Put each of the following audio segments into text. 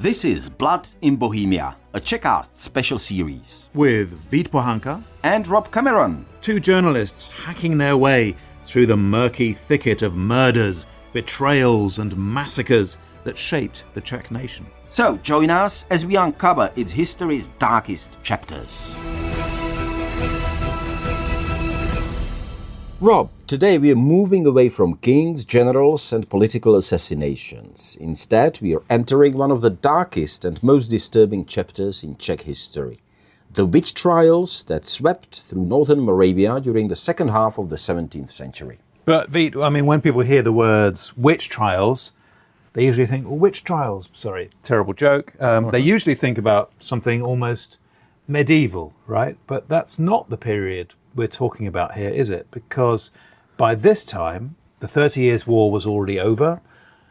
This is Blood in Bohemia, a Czechast special series. With Pohanka and Rob Cameron. Two journalists hacking their way through the murky thicket of murders, betrayals and massacres that shaped the Czech nation. So join us as we uncover its history's darkest chapters. Rob, today we are moving away from kings, generals and political assassinations. Instead, we are entering one of the darkest and most disturbing chapters in Czech history. The witch trials that swept through northern Moravia during the second half of the 17th century. But Vít, when people hear the words witch trials, they usually think, witch trials, sorry, terrible joke. They usually think about something almost medieval, right? But that's not the period we're talking about here, is it? Because by this time, the 30 Years' War was already over.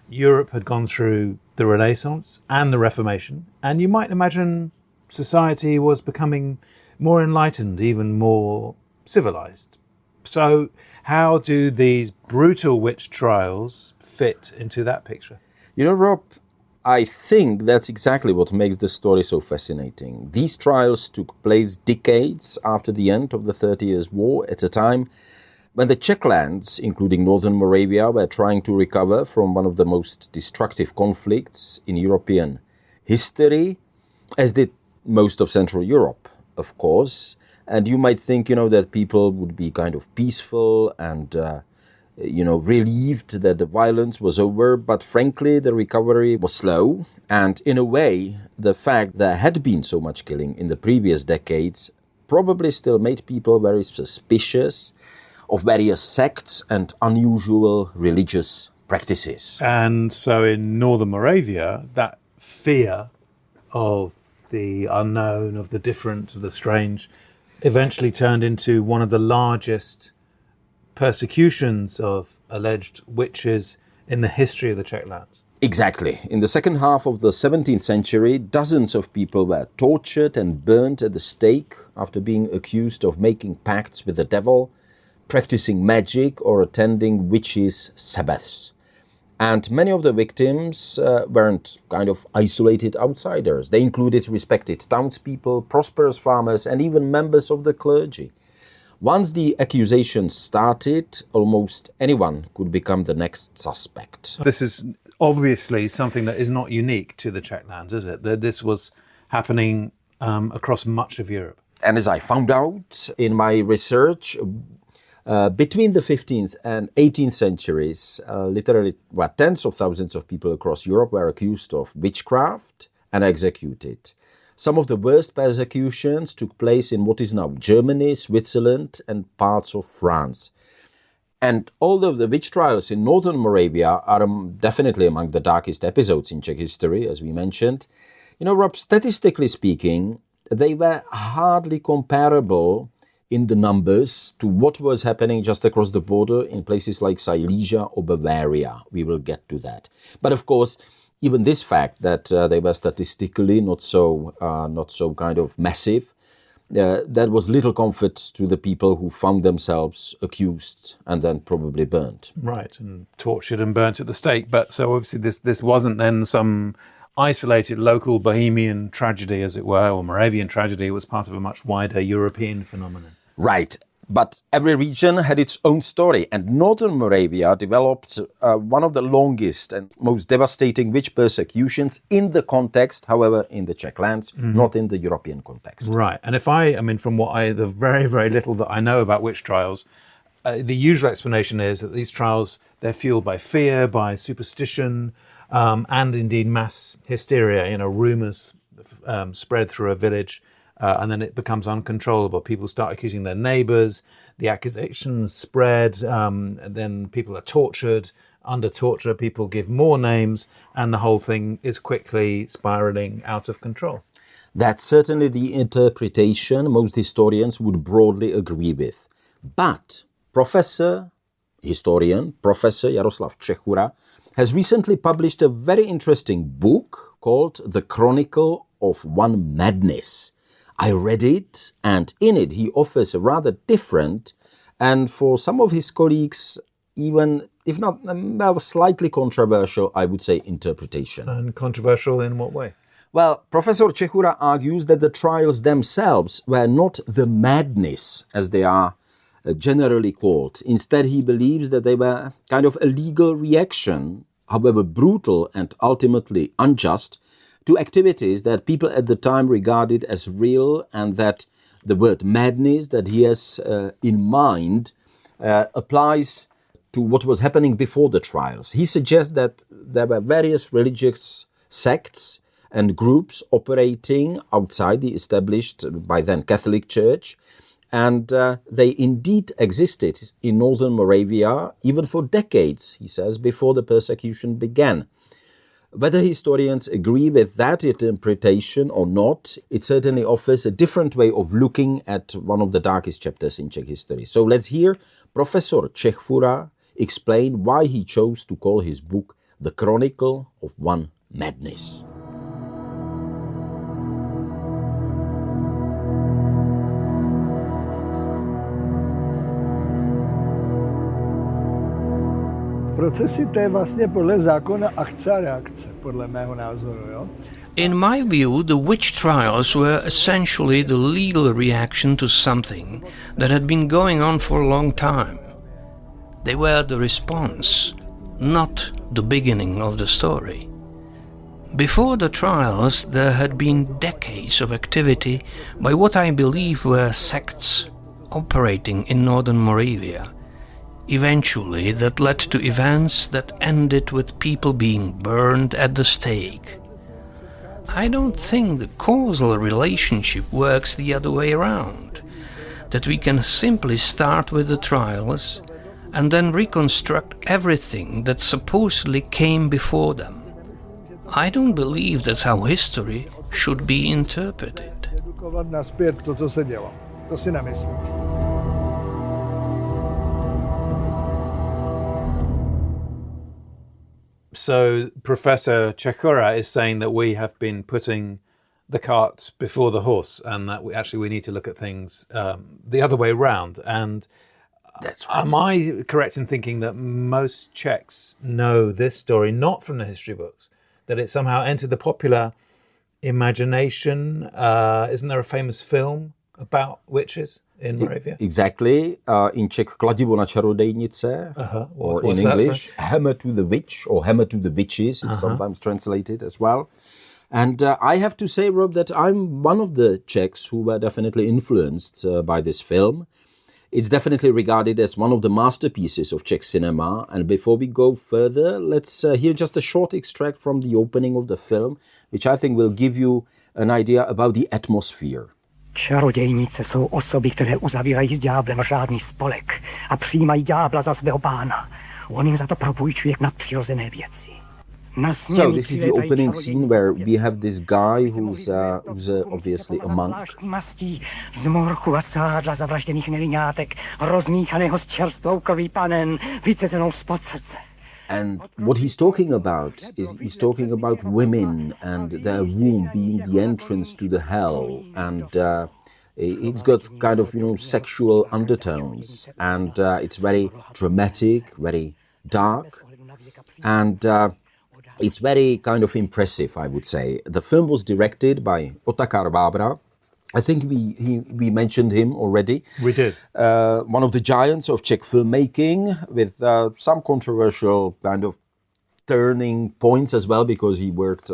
Europe had gone through the Renaissance and the Reformation. And you might imagine society was becoming more enlightened, even more civilized. So how do these brutal witch trials fit into that picture? You know, Rob, I think that's exactly what makes the story so fascinating. These trials took place decades after the end of the 30 Years' War, at a time when the Czech lands, including northern Moravia, were trying to recover from one of the most destructive conflicts in European history, as did most of Central Europe, of course. And you might think, that people would be kind of peaceful and relieved that the violence was over, but frankly, the recovery was slow. And in a way, the fact there had been so much killing in the previous decades probably still made people very suspicious of various sects and unusual religious practices. And so in northern Moravia, that fear of the unknown, of the different, of the strange, eventually turned into one of the largest persecutions of alleged witches in the history of the Czech lands. Exactly. In the second half of the 17th century, dozens of people were tortured and burned at the stake after being accused of making pacts with the devil, practicing magic or attending witches' sabbaths. And many of the victims weren't kind of isolated outsiders. They included respected townspeople, prosperous farmers, and even members of the clergy. Once the accusations started, almost anyone could become the next suspect. This is obviously something that is not unique to the Czech lands, is it? This was happening across much of Europe. And as I found out in my research, between the 15th and 18th centuries, literally tens of thousands of people across Europe were accused of witchcraft and executed. Some of the worst persecutions took place in what is now Germany, Switzerland, and parts of France. And although the witch trials in northern Moravia are definitely among the darkest episodes in Czech history, as we mentioned, Rob, statistically speaking, they were hardly comparable in the numbers to what was happening just across the border in places like Silesia or Bavaria. We will get to that. But of course, even this fact that they were statistically not so kind of massive, that was little comfort to the people who found themselves accused and then probably burnt. Right, and tortured and burnt at the stake. But so obviously this wasn't then some isolated local Bohemian tragedy, as it were, or Moravian tragedy. It was part of a much wider European phenomenon. Right. But every region had its own story, and northern Moravia developed one of the longest and most devastating witch persecutions in the context, however, in the Czech lands, not in the European context. Right. And from the very, very little that I know about witch trials, the usual explanation is that these trials, they're fueled by fear, by superstition, and indeed mass hysteria. Rumors spread through a village. And then it becomes uncontrollable. People start accusing their neighbors. The accusations spread. And then people are tortured. Under torture, people give more names. And the whole thing is quickly spiraling out of control. That's certainly the interpretation most historians would broadly agree with. But historian Professor Jaroslav Čechura has recently published a very interesting book called The Chronicle of One Madness. I read it, and in it he offers a rather different, and for some of his colleagues, even if not slightly controversial, I would say, interpretation. And controversial in what way? Well, Professor Čechura argues that the trials themselves were not the madness, as they are generally called. Instead, he believes that they were kind of a legal reaction, however brutal and ultimately unjust, to activities that people at the time regarded as real, and that the word madness that he has in mind applies to what was happening before the trials. He suggests that there were various religious sects and groups operating outside the established, by then, Catholic Church, and they indeed existed in northern Moravia even for decades, he says, before the persecution began. Whether historians agree with that interpretation or not, it certainly offers a different way of looking at one of the darkest chapters in Czech history. So let's hear Professor Čechura explain why he chose to call his book The Chronicle of One Madness. Procesy, to je vlastně podle zákona akce a reakce, podle mého názoru, jo? In my view, the witch trials were essentially the legal reaction to something that had been going on for a long time. They were the response, not the beginning of the story. Before the trials, there had been decades of activity by what I believe were sects operating in northern Moravia. Eventually, that led to events that ended with people being burned at the stake. I don't think the causal relationship works the other way around, that we can simply start with the trials and then reconstruct everything that supposedly came before them. I don't believe that's how history should be interpreted. So Professor Čechura is saying that we have been putting the cart before the horse, and that we need to look at things the other way around. And that's right. Am I correct in thinking that most Czechs know this story not from the history books, that it somehow entered the popular imagination? Isn't there a famous film about witches in Moravia? Exactly. In Czech, Kladivo na čarodejnice, or in English, Hammer to the Witch, or Hammer to the Witches, it's sometimes translated as well. And I have to say, Rob, that I'm one of the Czechs who were definitely influenced by this film. It's definitely regarded as one of the masterpieces of Czech cinema. And before we go further, let's hear just a short extract from the opening of the film, which I think will give you an idea about the atmosphere. Čarodějnice jsou osoby, které uzavírají s ďáblem řádný spolek a přijímají ďábla za svého pána. On jim za to propůjčuje nadpřirozené věci. So this is the opening scene where we have this guy who's obviously a monk. Z morchu a sádla zavražděných neliňátek, rozmíchaného s čerstvou krví panen, vycezenou spod srdce. And what he's talking about is he's talking about women and their womb being the entrance to the hell, and it's got kind of, sexual undertones, and it's very dramatic, very dark, and it's very kind of impressive, I would say. The film was directed by Otakar Vávra. I think we mentioned him already. We did. One of the giants of Czech filmmaking, with some controversial kind of turning points as well, because he worked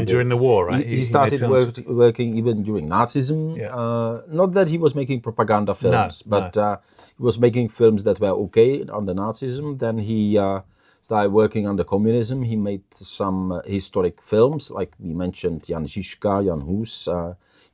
during the war, right? He started working even during Nazism. Yeah. Not that he was making propaganda films, but he was making films that were okay under Nazism. Then he started working under communism. He made some historic films, like we mentioned Jan Žižka, Jan Hus,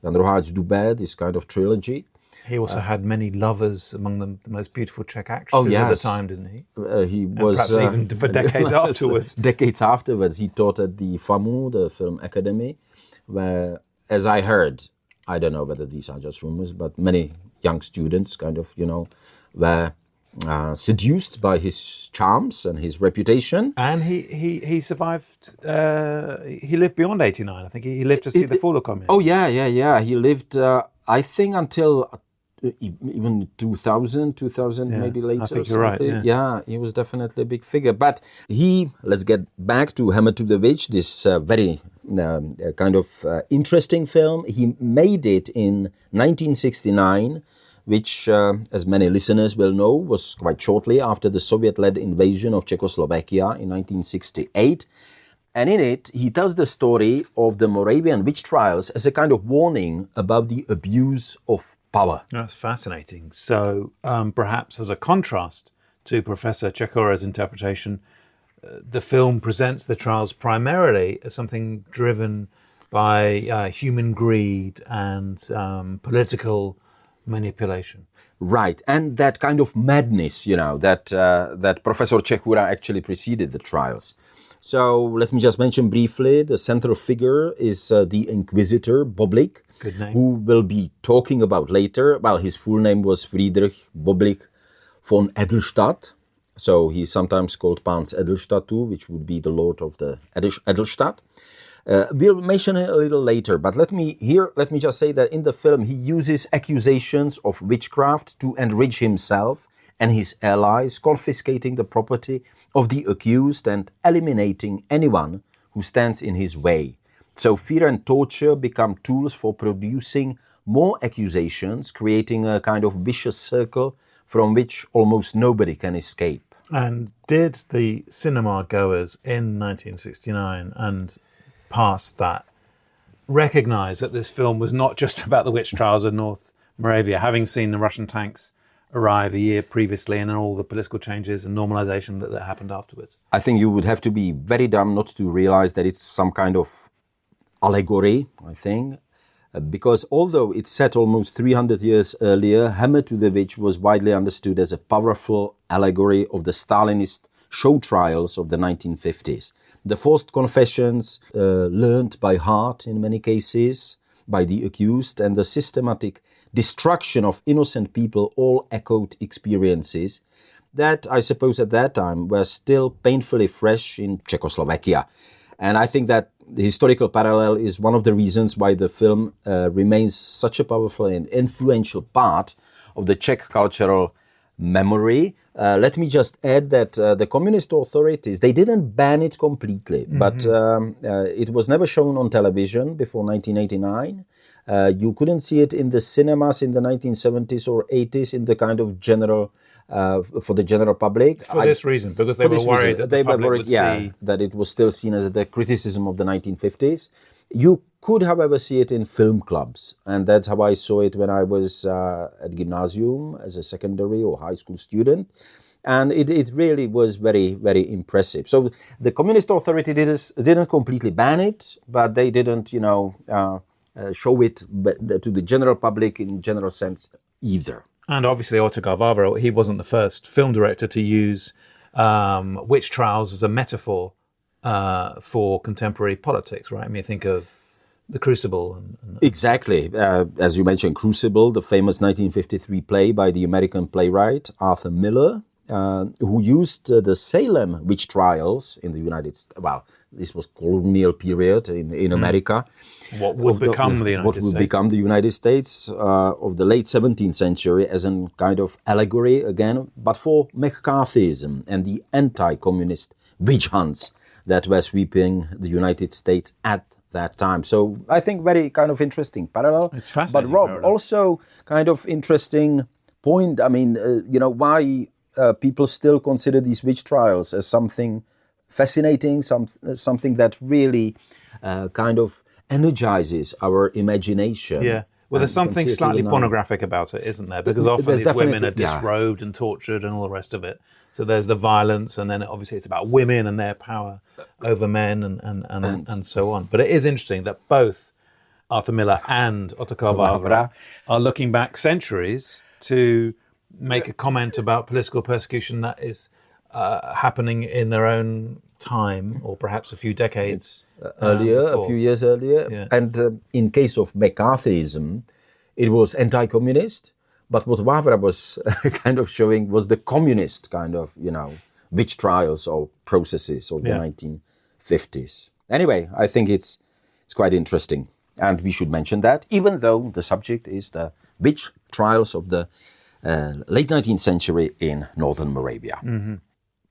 Jan Roháč Dubé, this kind of trilogy. He also had many lovers, among them the most beautiful Czech actresses at the time, didn't he? He was... perhaps even for decades afterwards. Decades afterwards, he taught at the FAMU, the Film Academy, where, as I heard, I don't know whether these are just rumors, but many young students kind of, were seduced by his charms and his reputation. And he survived, he lived beyond 89, I think. He lived to see the fall of communism. Oh, yeah. He lived, I think, until even 2000, maybe later. I think you're right, yeah, he was definitely a big figure. But let's get back to Hammer to the Witch, this very kind of interesting film. He made it in 1969, which, as many listeners will know, was quite shortly after the Soviet-led invasion of Czechoslovakia in 1968. And in it, he tells the story of the Moravian witch trials as a kind of warning about the abuse of power. That's fascinating. So perhaps as a contrast to Professor Čechura's interpretation, the film presents the trials primarily as something driven by human greed and political manipulation. Right, and that kind of madness, that Professor Čechura actually preceded the trials. So let me just mention briefly, the central figure is the Inquisitor, Boblik, Good name. who we'll be talking about later. Well, his full name was Friedrich Boblik von Edelstadt. So he's sometimes called Pans Edelstadt too, which would be the Lord of the Edelstadt. We'll mention it a little later, but let me just say that in the film he uses accusations of witchcraft to enrich himself and his allies, confiscating the property of the accused and eliminating anyone who stands in his way. So fear and torture become tools for producing more accusations, creating a kind of vicious circle from which almost nobody can escape. And did the cinema goers in 1969 and past that recognize that this film was not just about the witch trials of North Moravia, having seen the Russian tanks arrive a year previously and then all the political changes and normalization that happened afterwards? I think you would have to be very dumb not to realize that it's some kind of allegory, I think, because although it's set almost 300 years earlier, Hammer to the Witch was widely understood as a powerful allegory of the Stalinist show trials of the 1950s. The forced confessions, learned by heart in many cases by the accused, and the systematic destruction of innocent people all echoed experiences that, I suppose at that time, were still painfully fresh in Czechoslovakia. And I think that the historical parallel is one of the reasons why the film remains such a powerful and influential part of the Czech cultural memory. Let me just add that the communist authorities, they didn't ban it completely, but it was never shown on television before 1989. You couldn't see it in the cinemas in the 1970s or 80s in the kind of general, for the general public. For this reason, because they were worried that the public would see... that it was still seen as the criticism of the 1950s. You could, however, see it in film clubs, and that's how I saw it when I was at gymnasium as a secondary or high school student. And it really was very, very impressive. So the communist authority didn't completely ban it, but they didn't, show it to the general public in general sense either. And obviously Otakar Vávra, he wasn't the first film director to use witch trials as a metaphor for contemporary politics, right? I mean, think of The Crucible. Exactly. As you mentioned, Crucible, the famous 1953 play by the American playwright Arthur Miller, who used the Salem witch trials in the United States. Well, this was colonial period in America. What would become the United States. What would become the United States of the late 17th century as a kind of allegory again, but for McCarthyism and the anti-communist witch hunts that were sweeping the United States at that time. So I think very kind of interesting parallel. It's fascinating. But Rob, also kind of interesting point. I mean, why people still consider these witch trials as something fascinating, something that really kind of energizes our imagination. Yeah. Well, there's something slightly pornographic about it, isn't there? Because often these women are disrobed and tortured and all the rest of it. So there's the violence, and then obviously it's about women and their power over men and so on. But it is interesting that both Arthur Miller and Otakar Vávra are looking back centuries to make a comment about political persecution that is happening in their own time, or perhaps a few decades earlier, a few years earlier. Yeah. And in case of McCarthyism, it was anti-communist. But what Vávra was kind of showing was the communist kind of, witch trials or processes of the 1950s. Anyway, I think it's quite interesting. And we should mention that, even though the subject is the witch trials of the late 19th century in northern Moravia. Mm-hmm.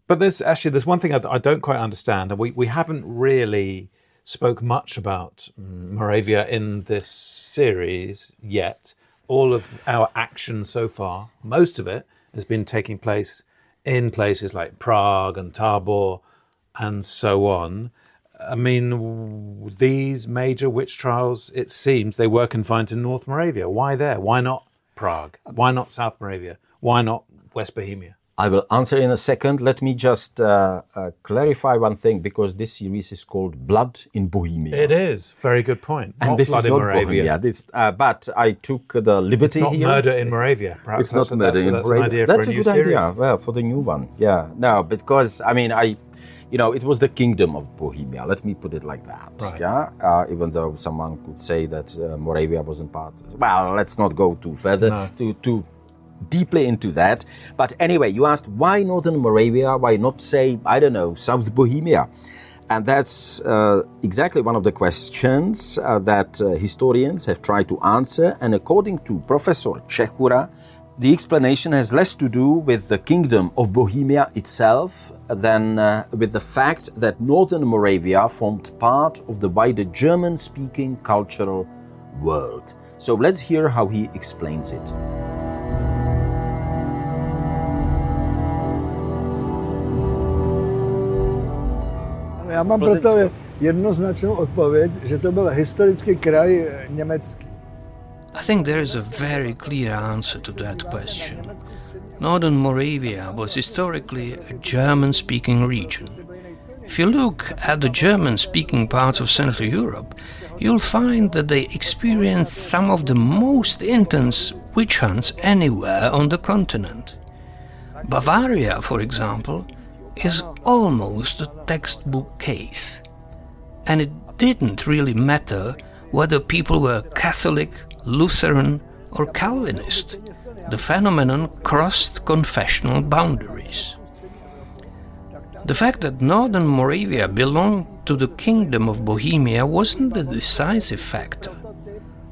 But there's one thing I don't quite understand, and we haven't really spoke much about Moravia in this series yet. All of our action so far, most of it, has been taking place in places like Prague and Tabor and so on. I mean, these major witch trials, it seems they were confined to North Moravia. Why there? Why not Prague? Why not South Moravia? Why not West Bohemia? I will answer in a second. Let me just clarify one thing, because this series is called Blood in Bohemia. It is. Very good point. And not this blood is in not Moravia. Bohemia. But I took the liberty It's not here. murder in Moravia. Perhaps It's not murder in that's Moravia. an idea That's for a new good series. idea. Well, for the new one. Yeah. No, because, I mean, it was the kingdom of Bohemia. Let me put it like that. Right. Yeah. Even though someone could say that Moravia wasn't part. Well, let's not go too further, too deeply into that. But anyway, you asked why Northern Moravia? Why not say, I don't know, South Bohemia? And that's exactly one of the questions that historians have tried to answer. And according to Professor Čechura, the explanation has less to do with the kingdom of Bohemia itself than with the fact that Northern Moravia formed part of the wider German-speaking cultural world. So let's hear how he explains it. Já mám pro to jednoznačnou odpověď, že to byl historický kraj německý. I think there is a very clear answer to that question. Northern Moravia was historically a German-speaking region. If you look at the German-speaking parts of Central Europe, you'll find that they experienced some of the most intense witch hunts anywhere on the continent. Bavaria, for example, is almost a textbook case. And it didn't really matter whether people were Catholic, Lutheran or Calvinist. The phenomenon crossed confessional boundaries. The fact that Northern Moravia belonged to the Kingdom of Bohemia wasn't the decisive factor.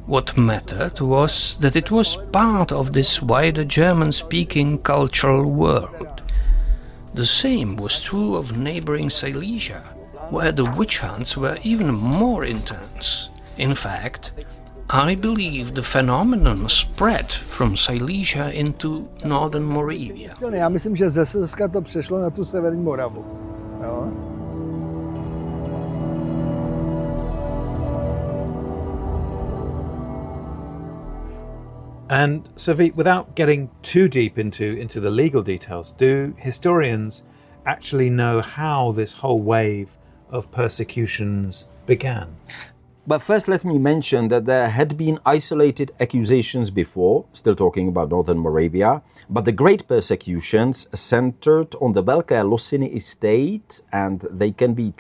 What mattered was that it was part of this wider German-speaking cultural world. The same was true of neighboring Silesia, where the witch hunts were even more intense. In fact, I believe the phenomenon spread from Silesia into Northern Moravia. Já myslím, že ze Slezska to přešlo na tu severní Moravu. Jo? And Sophie, without getting too deep into the legal details, do historians actually know how this whole wave of persecutions began? But first let me mention that there had been isolated accusations before, still talking about Northern Moravia, but the great persecutions centered on the Velké Losiny estate, and they can be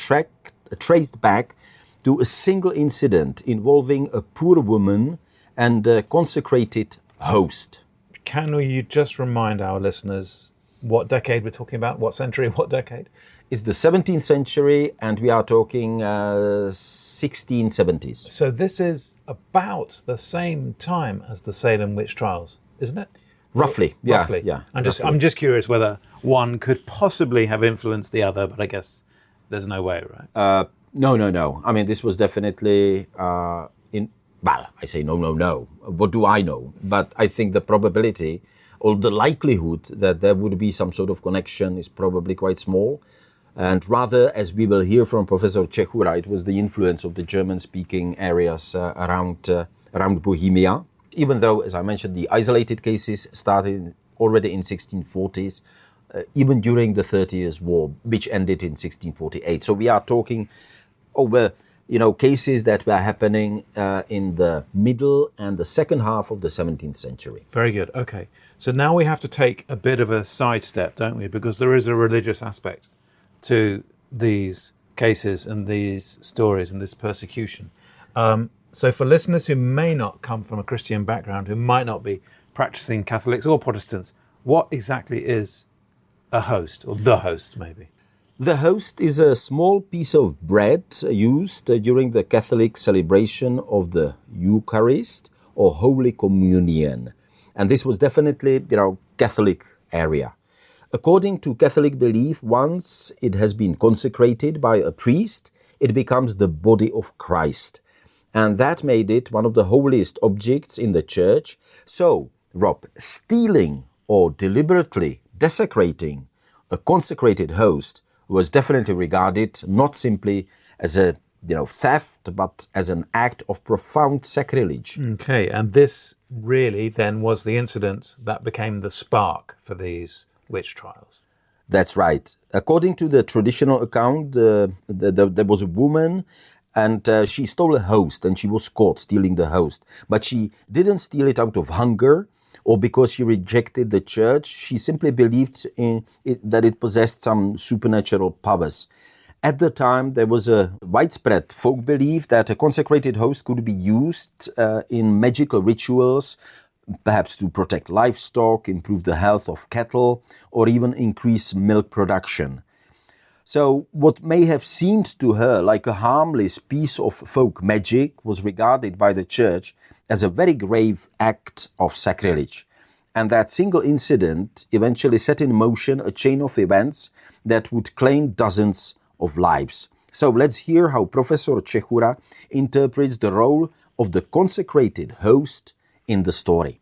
traced back to a single incident involving a poor woman and a consecrated host. Can you just remind our listeners what decade we're talking about? What century, what decade? It's the 17th century, and we are talking 1670s. So this is about the same time as the Salem witch trials, isn't it? Roughly, yeah. Roughly. Yeah, I'm just curious whether one could possibly have influenced the other, but I guess there's no way, right? No. I mean, this was definitely well, I say no. What do I know? But I think the probability or the likelihood that there would be some sort of connection is probably quite small. And rather, as we will hear from Professor Čechura, it was the influence of the German-speaking areas around Bohemia. Even though, as I mentioned, the isolated cases started already in 1640s, even during the 30 Years' War, which ended in 1648. So we are talking over cases that were happening in the middle and the second half of the 17th century. Very good. Okay. So now we have to take a bit of a sidestep, don't we? Because there is a religious aspect to these cases and these stories and this persecution. So for listeners who may not come from a Christian background, who might not be practicing Catholics or Protestants, what exactly is a host, or the host maybe? The host is a small piece of bread used during the Catholic celebration of the Eucharist or Holy Communion. And this was definitely, Catholic area. According to Catholic belief, once it has been consecrated by a priest, it becomes the body of Christ. And that made it one of the holiest objects in the church. So, Rob, stealing or deliberately desecrating a consecrated host was definitely regarded not simply as a theft, but as an act of profound sacrilege. Okay, and this really then was the incident that became the spark for these witch trials. That's right. According to the traditional account, there was a woman and she stole a host and she was caught stealing the host. But she didn't steal it out of hunger or because she rejected the church. She simply believed that it possessed some supernatural powers. At the time, there was a widespread folk belief that a consecrated host could be used in magical rituals, perhaps to protect livestock, improve the health of cattle, or even increase milk production. So what may have seemed to her like a harmless piece of folk magic was regarded by the church as a very grave act of sacrilege. And that single incident eventually set in motion a chain of events that would claim dozens of lives. So let's hear how Professor Čechura interprets the role of the consecrated host in the story.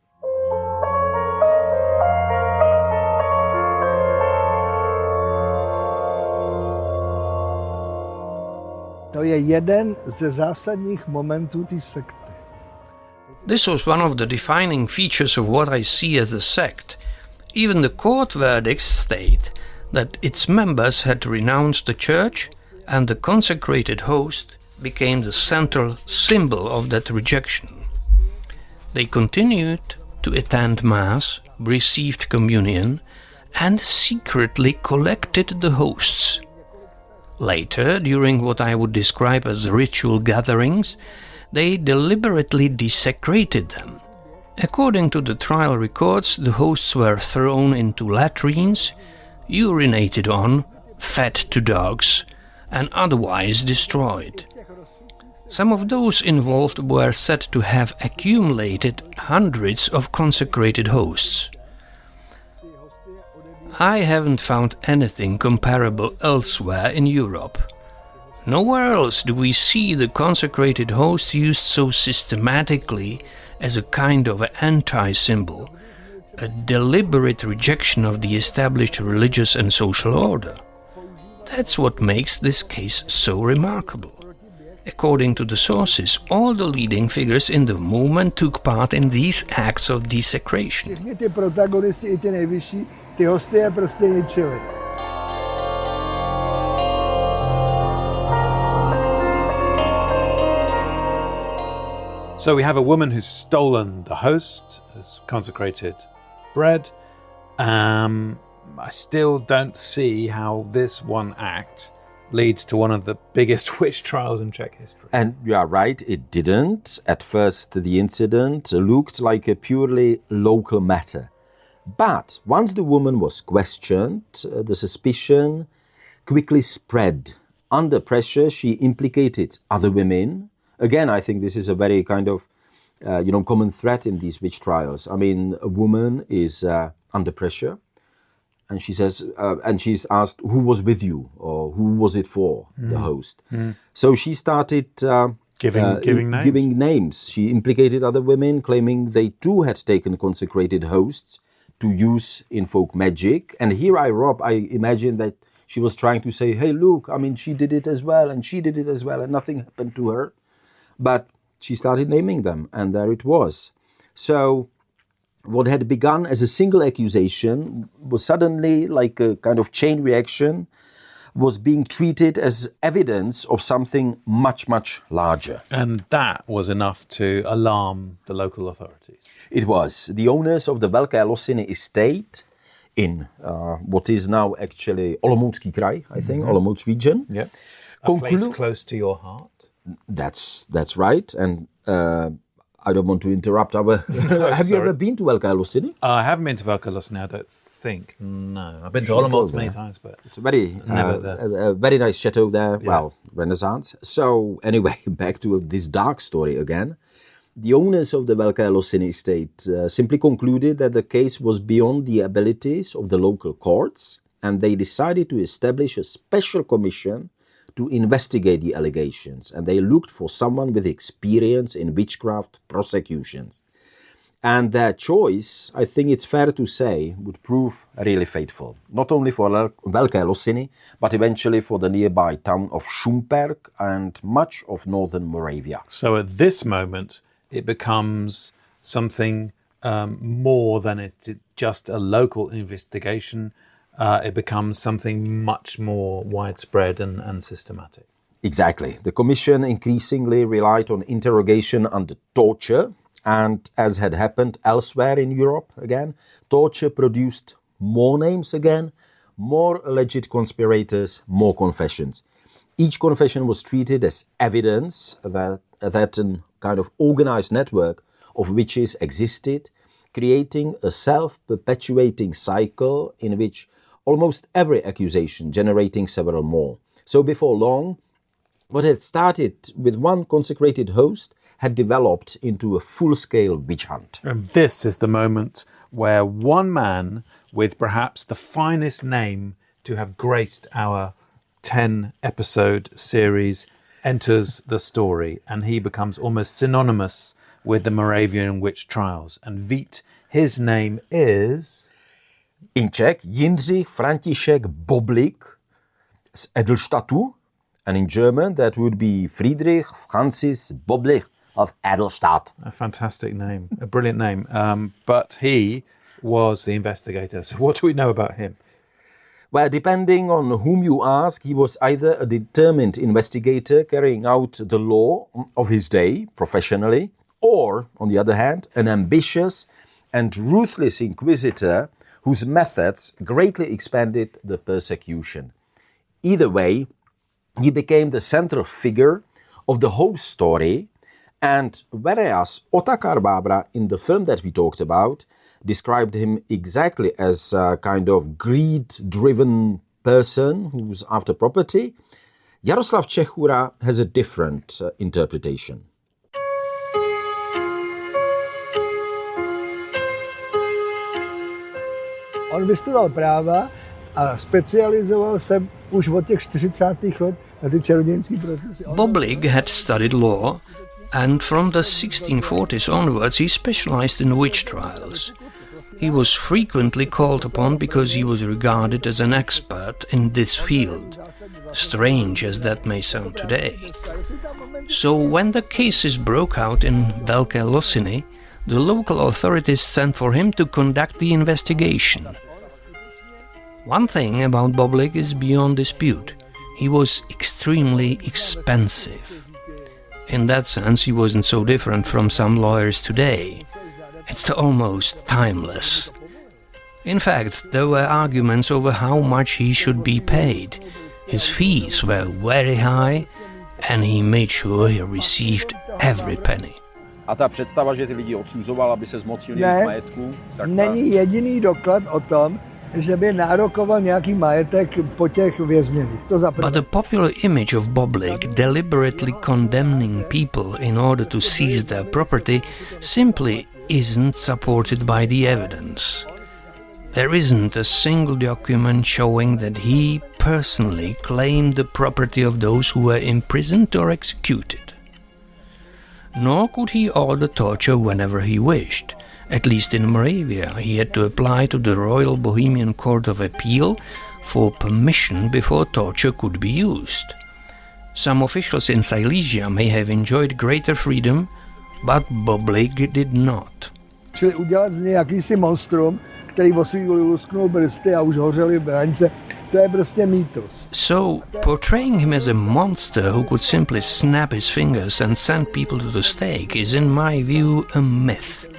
To je jeden ze zásadních momentů té sekty. This was one of the defining features of what I see as the sect. Even the court verdicts state that its members had renounced the church, and the consecrated host became the central symbol of that rejection. They continued to attend Mass, received communion, and secretly collected the hosts. Later, during what I would describe as ritual gatherings, they deliberately desecrated them. According to the trial records, the hosts were thrown into latrines, urinated on, fed to dogs, and otherwise destroyed. Some of those involved were said to have accumulated hundreds of consecrated hosts. I haven't found anything comparable elsewhere in Europe. Nowhere else do we see the consecrated host used so systematically as a kind of anti-symbol, a deliberate rejection of the established religious and social order. That's what makes this case so remarkable. According to the sources, all the leading figures in the movement took part in these acts of desecration. Všichni ty protagonisti i ty nejvyšší, ty hosty prostě ničili. So we have a woman who's stolen the host, has consecrated bread. I still don't see how this one act leads to one of the biggest witch trials in Czech history. And you are right, it didn't. At first, the incident looked like a purely local matter. But once the woman was questioned, the suspicion quickly spread. Under pressure, she implicated other women. Again, I think this is a very kind of, common threat in these witch trials. I mean, a woman is under pressure, and she says, and she's asked, who was with you, or who was it for, the host? So she started giving names. She implicated other women, claiming they too had taken consecrated hosts to use in folk magic. And here I imagine that she was trying to say, hey, look, I mean, she did it as well, and she did it as well, and nothing happened to her. But she started naming them, and there it was. So what had begun as a single accusation was suddenly, like a kind of chain reaction, was being treated as evidence of something much, much larger. And that was enough to alarm the local authorities. It was. The owners of the Velké Losiny estate in what is now actually Olomoucký kraj, I think, Olomouc region. Yeah. A place close to your heart. That's right, and I don't want to interrupt our... Have you ever been to Velké Losiny? I haven't been to Velké Losiny, I don't think. No, I've been to Olomouc many times, but it's a very nice chateau there. Yeah. Well, Renaissance. So anyway, back to this dark story again. The owners of the Velké Losiny estate simply concluded that the case was beyond the abilities of the local courts, and they decided to establish a special commission to investigate the allegations, and they looked for someone with experience in witchcraft prosecutions. And their choice, I think it's fair to say, would prove really fateful, not only for Velké Losiny, but eventually for the nearby town of Šumperk and much of northern Moravia. So at this moment, it becomes something more than it's just a local investigation. It becomes something much more widespread and systematic. Exactly. The commission increasingly relied on interrogation under torture, and as had happened elsewhere in Europe again, torture produced more names again, more alleged conspirators, more confessions. Each confession was treated as evidence that a kind of organized network of witches existed, creating a self-perpetuating cycle in which almost every accusation generating several more. So before long, what had started with one consecrated host had developed into a full-scale witch hunt. And this is the moment where one man with perhaps the finest name to have graced our 10-episode series enters the story, and he becomes almost synonymous with the Moravian witch trials. And Vít, his name is... In Czech, Jindřich František Boblik z Edelstadtu, and in German that would be Friedrich Francis Boblik of Edelstadt. A fantastic name, a brilliant name. But he was the investigator. So what do we know about him? Well, depending on whom you ask, he was either a determined investigator carrying out the law of his day professionally, or, on the other hand, an ambitious and ruthless inquisitor whose methods greatly expanded the persecution. Either way, he became the central figure of the whole story, and whereas Otakar Vávra in the film that we talked about described him exactly as a kind of greed-driven person who's after property, Jaroslav Čechura has a different interpretation. On vystudoval práva a specializoval se už od těch 40. let na ty čarodějnické procesy. Boblik had studied law, and from the 1640s onwards he specialized in witch trials. He was frequently called upon because he was regarded as an expert in this field, strange as that may sound today. So when the cases broke out in Velké Losiny, the local authorities sent for him to conduct the investigation. One thing about Boblik is beyond dispute. He was extremely expensive. In that sense, he wasn't so different from some lawyers today. It's almost timeless. In fact, there were arguments over how much he should be paid. His fees were very high, and he made sure he received every penny. A ta představa, že ty lidi odsuzoval, aby se zmocnili jejich majetku, tak není jediný doklad o tom, že by nárokoval nějaký majetek po těch vězněných. But the popular image of Boblik deliberately condemning people in order to seize their property simply isn't supported by the evidence. There isn't a single document showing that he personally claimed the property of those who were imprisoned or executed. Nor could he order torture whenever he wished. At least in Moravia, he had to apply to the Royal Bohemian Court of Appeal for permission before torture could be used. Some officials in Silesia may have enjoyed greater freedom, but Boblik did not. Čili udělat z něj jakýsi monstrum, který o svý lusknul brsty a už hořely branice, to je prostě mýtus. So, portraying him as a monster who could simply snap his fingers and send people to the stake is, in my view, a myth.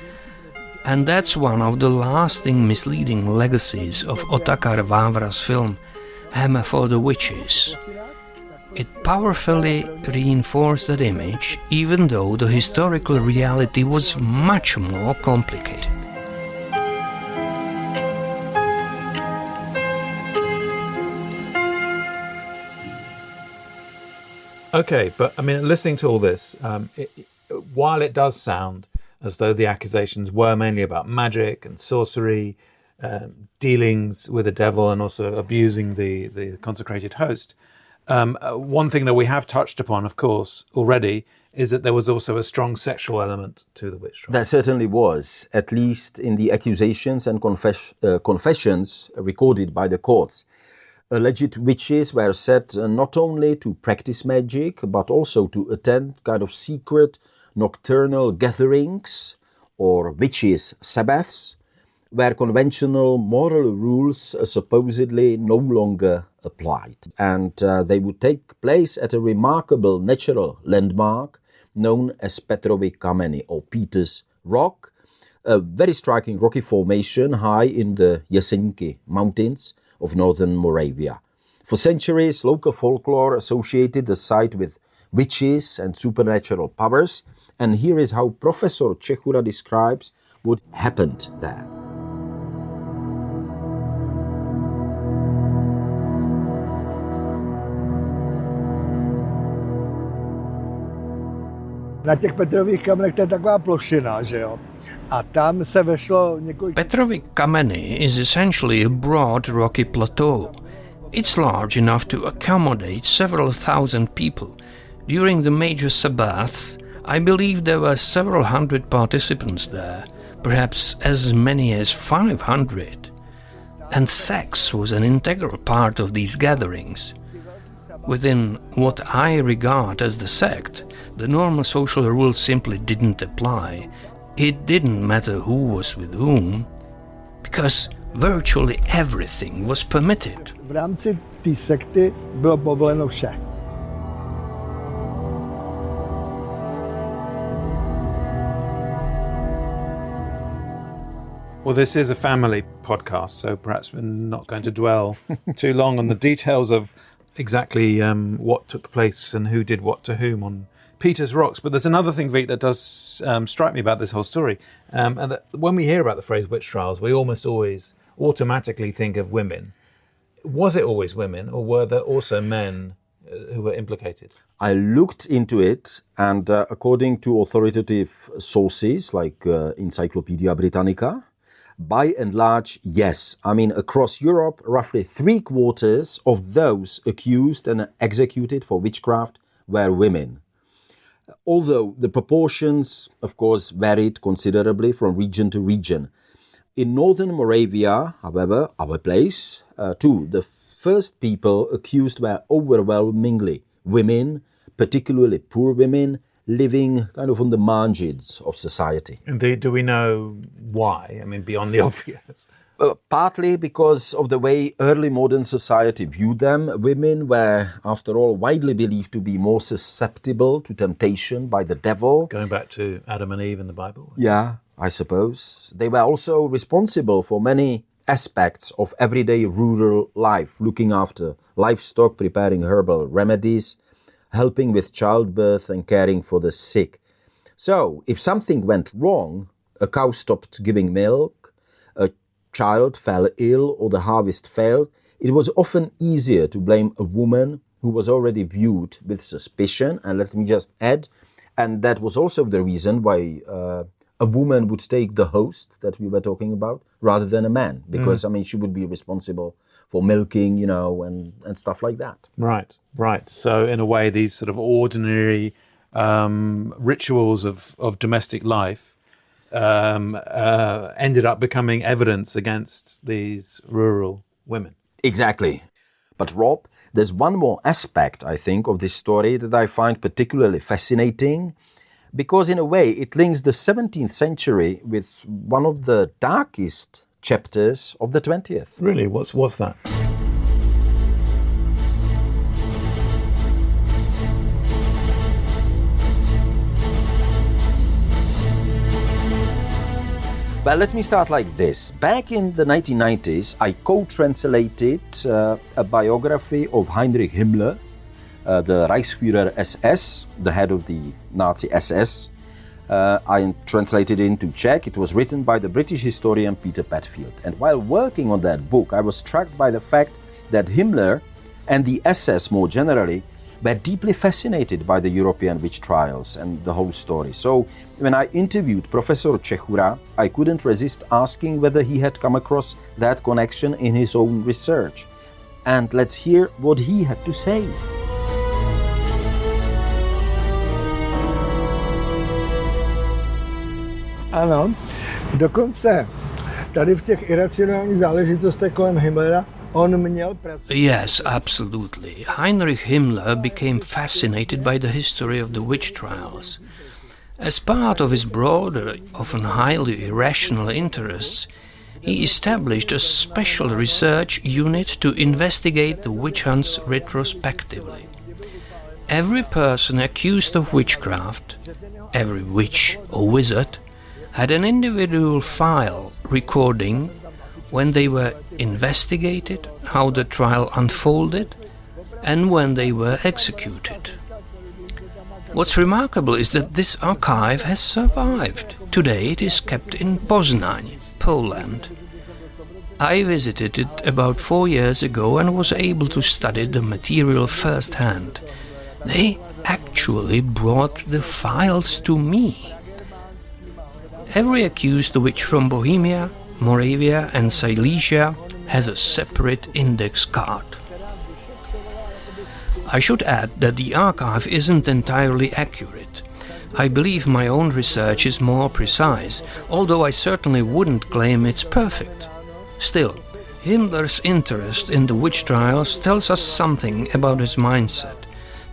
And that's one of the lasting misleading legacies of Otakar Vávra's film Hammer for the Witches. It powerfully reinforced that image, even though the historical reality was much more complicated. Okay, but I mean, listening to all this, while it does sound as though the accusations were mainly about magic and sorcery, dealings with the devil, and also abusing the consecrated host, One thing that we have touched upon, of course, already, is that there was also a strong sexual element to the witch trials. There certainly was, at least in the accusations and confessions recorded by the courts. Alleged witches were said not only to practice magic, but also to attend kind of secret nocturnal gatherings or witches' sabbaths, where conventional moral rules supposedly no longer applied. And they would take place at a remarkable natural landmark known as Petrovy Kameny, or Peter's Rock, a very striking rocky formation high in the Jeseníky mountains of northern Moravia. For centuries, local folklore associated the site with witches and supernatural powers, and here is how Professor Čechura describes what happened there. Na těch Petrových kamenech to je taková plošina, že jo? A tam se vešlo několik... Petrovy Kameny is essentially a broad rocky plateau. It's large enough to accommodate several thousand people. During the major sabbaths, I believe there were several hundred participants there, perhaps as many as 500. And sex was an integral part of these gatherings. Within what I regard as the sect, the normal social rules simply didn't apply. It didn't matter who was with whom, because virtually everything was permitted. V rámci té sekty bylo povoleno vše. Well, this is a family podcast, so perhaps we're not going to dwell too long on the details of exactly what took place and who did what to whom on Peter's Rocks. But there's another thing, Vít, that does strike me about this whole story. And that when we hear about the phrase witch trials, we almost always automatically think of women. Was it always women, or were there also men who were implicated? I looked into it, and according to authoritative sources like Encyclopedia Britannica, by and large, yes. I mean, across Europe, roughly 3/4 of those accused and executed for witchcraft were women. Although the proportions, of course, varied considerably from region to region. In northern Moravia, however, our place, too, the first people accused were overwhelmingly women, particularly poor women, living kind of on the margins of society. Indeed, do we know why? I mean, beyond the obvious. Partly because of the way early modern society viewed them. Women were, after all, widely believed to be more susceptible to temptation by the devil. Going back to Adam and Eve in the Bible? Yeah, I suppose. They were also responsible for many aspects of everyday rural life, looking after livestock, preparing herbal remedies, helping with childbirth and caring for the sick. So, if something went wrong, a cow stopped giving milk, a child fell ill, or the harvest failed, it was often easier to blame a woman who was already viewed with suspicion. And let me just add, and that was also the reason why a woman would take the host that we were talking about rather than a man, because, I mean, she would be responsible for milking, you know, and stuff like that. Right, right. So in a way, these sort of ordinary rituals of domestic life ended up becoming evidence against these rural women. Exactly. But Rob, there's one more aspect, I think, of this story that I find particularly fascinating, because in a way it links the 17th century with one of the darkest chapters of the 20th. Really? What's that? Well, let me start like this. Back in the 1990s, I co-translated a biography of Heinrich Himmler, the Reichsführer SS, the head of the Nazi SS. I translated it into Czech. It was written by the British historian Peter Petfield. And while working on that book, I was struck by the fact that Himmler and the SS more generally were deeply fascinated by the European witch trials and the whole story. So when I interviewed Professor Čechura, I couldn't resist asking whether he had come across that connection in his own research. And let's hear what he had to say. Ano, dokonce tady v těch iracionálních záležitostech kolem Himmlera on měl pracovat. Yes, absolutely. Heinrich Himmler became fascinated by the history of the witch trials. As part of his broader, often highly irrational interests, he established a special research unit to investigate the witch hunts retrospectively. Every person accused of witchcraft, every witch or wizard, had an individual file recording when they were investigated, how the trial unfolded, and when they were executed. What's remarkable is that this archive has survived. Today it is kept in Poznań, Poland. I visited it about 4 years ago and was able to study the material firsthand. They actually brought the files to me. Every accused witch from Bohemia, Moravia and Silesia has a separate index card. I should add that the archive isn't entirely accurate. I believe my own research is more precise, although I certainly wouldn't claim it's perfect. Still, Himmler's interest in the witch trials tells us something about his mindset.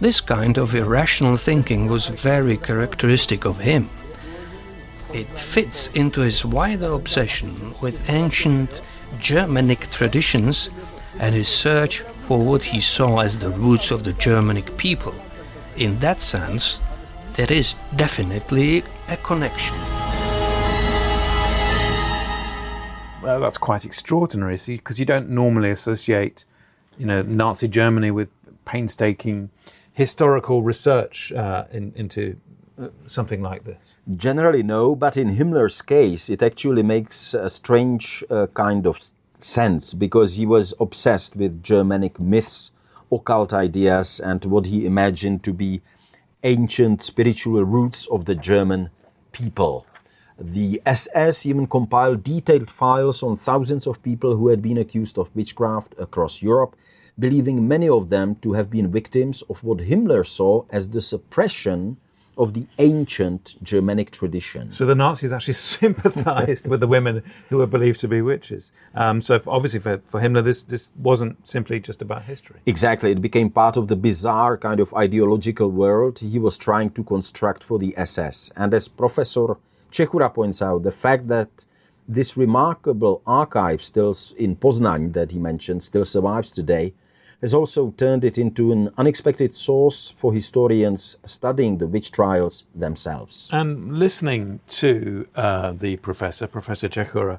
This kind of irrational thinking was very characteristic of him. It fits into his wider obsession with ancient Germanic traditions and his search for what he saw as the roots of the Germanic people. In that sense, there is definitely a connection. Well, that's quite extraordinary, because you don't normally associate, Nazi Germany with painstaking historical research into something like this. Generally, no, but in Himmler's case, it actually makes a strange kind of sense, because he was obsessed with Germanic myths, occult ideas, and what he imagined to be ancient spiritual roots of the German people. The SS even compiled detailed files on thousands of people who had been accused of witchcraft across Europe, believing many of them to have been victims of what Himmler saw as the suppression of the ancient Germanic traditions. So the Nazis actually sympathized with the women who were believed to be witches. So obviously for Himmler, this wasn't simply just about history. Exactly. It became part of the bizarre kind of ideological world he was trying to construct for the SS. And as Professor Čechura points out, the fact that this remarkable archive still in Poznań that he mentioned still survives today has also turned it into an unexpected source for historians studying the witch trials themselves. And listening to Professor Čechura,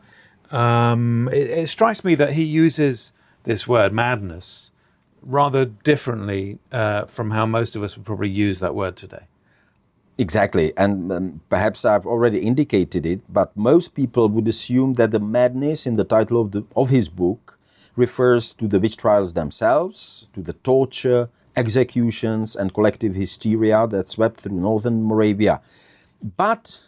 it strikes me that he uses this word madness rather differently from how most of us would probably use that word today. Exactly, and perhaps I've already indicated it, but most people would assume that the madness in the title of his book refers to the witch trials themselves, to the torture, executions, and collective hysteria that swept through northern Moravia. But,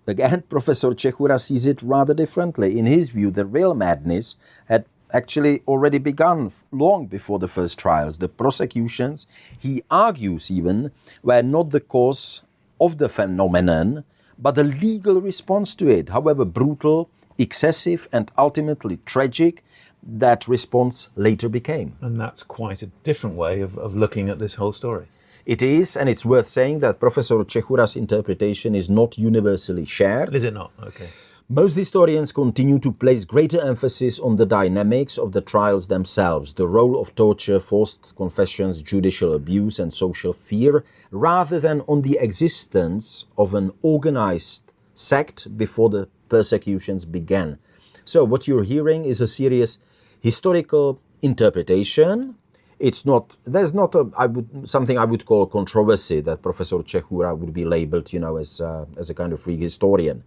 again, Professor Čechura sees it rather differently. In his view, the real madness had actually already begun long before the first trials. The prosecutions, he argues even, were not the cause of the phenomenon, but the legal response to it, however brutal, excessive, and ultimately tragic that response later became. And that's quite a different way of looking at this whole story. It is, and it's worth saying that Professor Čechura's interpretation is not universally shared. Is it not? Okay. Most historians continue to place greater emphasis on the dynamics of the trials themselves, the role of torture, forced confessions, judicial abuse, and social fear, rather than on the existence of an organized sect before the persecutions began. So what you're hearing is a serious historical interpretation. There's not something I would call controversy that Professor Čechura would be labeled, as a kind of free historian.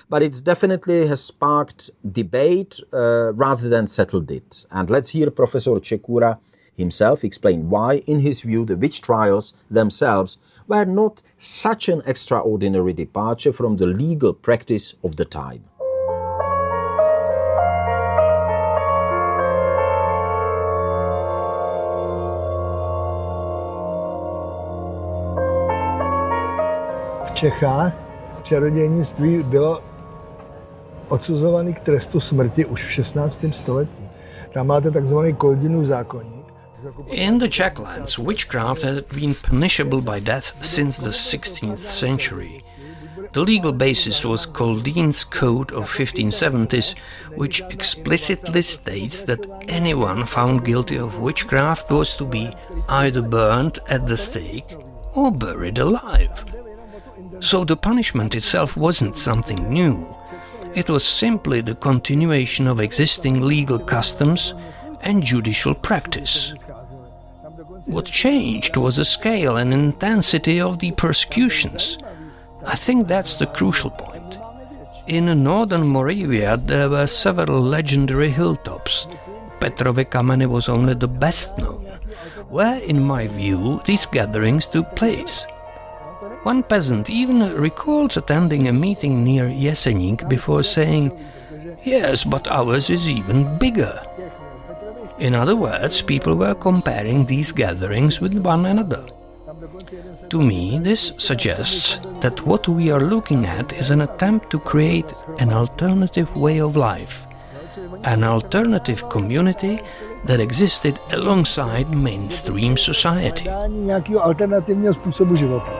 But it definitely has sparked debate rather than settled it. And let's hear Professor Čechura himself explain why, in his view, the witch trials themselves were not such an extraordinary departure from the legal practice of the time. V Čechách čarodějnictví bylo odsuzovaný k trestu smrti už v 16. století. Tam máte takzvaný Koldinův zákoník. In the Czechlands, witchcraft had been punishable by death since the 16th century. The legal basis was Koldin's Code of 1570s, which explicitly states that anyone found guilty of witchcraft was to be either burned at the stake or buried alive. So the punishment itself wasn't something new. It was simply the continuation of existing legal customs and judicial practice. What changed was the scale and intensity of the persecutions. I think that's the crucial point. In northern Moravia there were several legendary hilltops. Petrovy Kameny was only the best known, where, in my view, these gatherings took place. One peasant even recalled attending a meeting near Jeseník before saying, "Yes, but ours is even bigger." In other words, people were comparing these gatherings with one another. To me, this suggests that what we are looking at is an attempt to create an alternative way of life, an alternative community that existed alongside mainstream society. Nějakého alternativního způsobu života.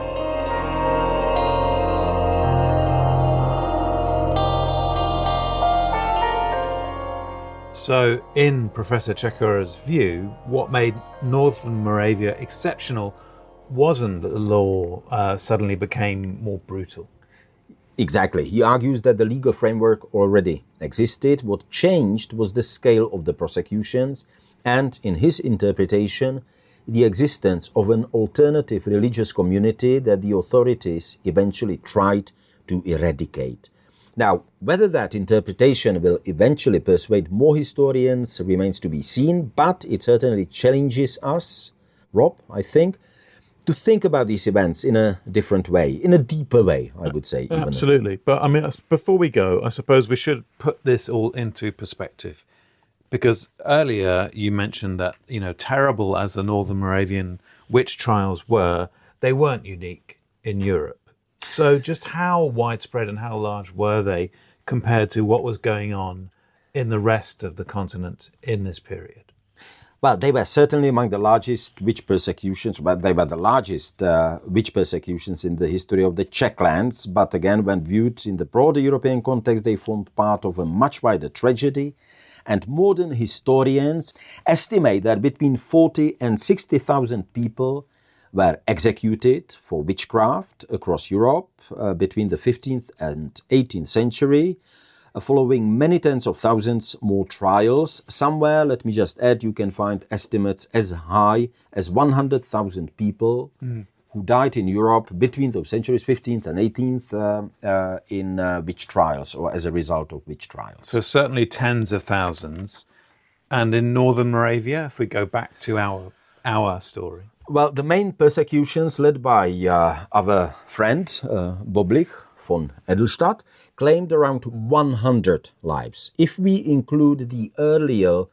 So, in Professor Čechura's view, what made Northern Moravia exceptional wasn't that the law suddenly became more brutal. Exactly. He argues that the legal framework already existed. What changed was the scale of the prosecutions and, in his interpretation, the existence of an alternative religious community that the authorities eventually tried to eradicate. Now, whether that interpretation will eventually persuade more historians remains to be seen, but it certainly challenges us, Rob, I think, to think about these events in a different way, in a deeper way, I would say. Even. Absolutely. But I mean, before we go, I suppose we should put this all into perspective. Because earlier you mentioned that, you know, terrible as the Northern Moravian witch trials were, they weren't unique in Europe. So just how widespread and how large were they compared to what was going on in the rest of the continent in this period? Well, they were certainly among the largest witch persecutions. Well, they were the largest witch persecutions in the history of the Czechlands. But again, when viewed in the broader European context, they formed part of a much wider tragedy. And modern historians estimate that between 40 and 60,000 people were executed for witchcraft across Europe between the 15th and 18th century, following many tens of thousands more trials. Somewhere, let me just add, you can find estimates as high as 100,000 people who died in Europe between those centuries, 15th and 18th, in witch trials or as a result of witch trials. So certainly tens of thousands. And in Northern Moravia, if we go back to our story? Well, the main persecutions led by our friend, Boblich von Edelstadt, claimed around 100 lives. If we include the earlier,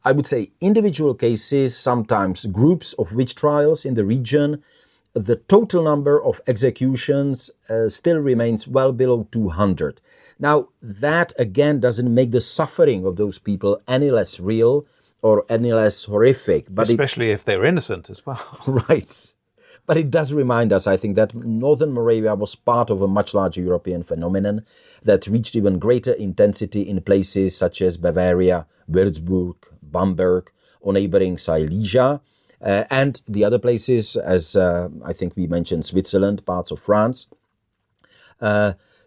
I would say, individual cases, sometimes groups of witch trials in the region, the total number of executions still remains well below 200. Now, that again doesn't make the suffering of those people any less real or any less horrific. But especially if they were innocent as well. Right. But it does remind us, I think, that Northern Moravia was part of a much larger European phenomenon that reached even greater intensity in places such as Bavaria, Würzburg, Bamberg, or neighboring Silesia, and the other places, as I think we mentioned, Switzerland, parts of France.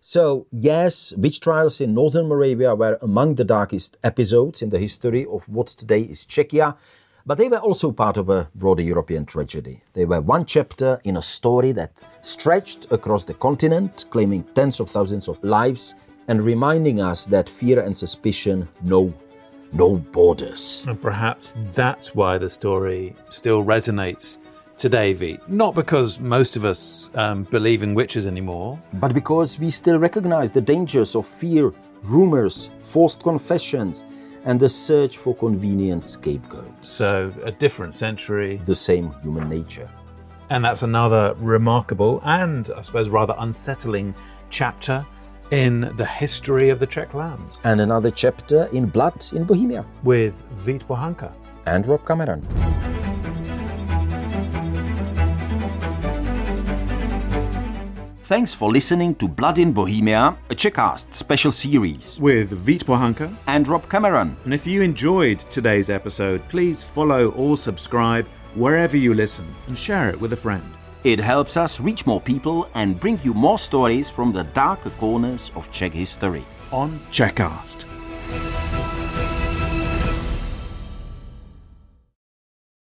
So, yes, witch trials in Northern Moravia were among the darkest episodes in the history of what today is Czechia, but they were also part of a broader European tragedy. They were one chapter in a story that stretched across the continent, claiming tens of thousands of lives and reminding us that fear and suspicion know no borders. And perhaps that's why the story still resonates today, V. Not because most of us believe in witches anymore, but because we still recognize the dangers of fear, rumors, forced confessions, and the search for convenient scapegoats. So, a different century. The same human nature. And that's another remarkable and, I suppose, rather unsettling chapter in the history of the Czech lands. And another chapter in Blood in Bohemia. With Pohanka. And Rob Cameron. Thanks for listening to Blood in Bohemia, a Czechast special series. With Pohanka. And Rob Cameron. And if you enjoyed today's episode, please follow or subscribe wherever you listen and share it with a friend. It helps us reach more people and bring you more stories from the darker corners of Czech history. On Czechast.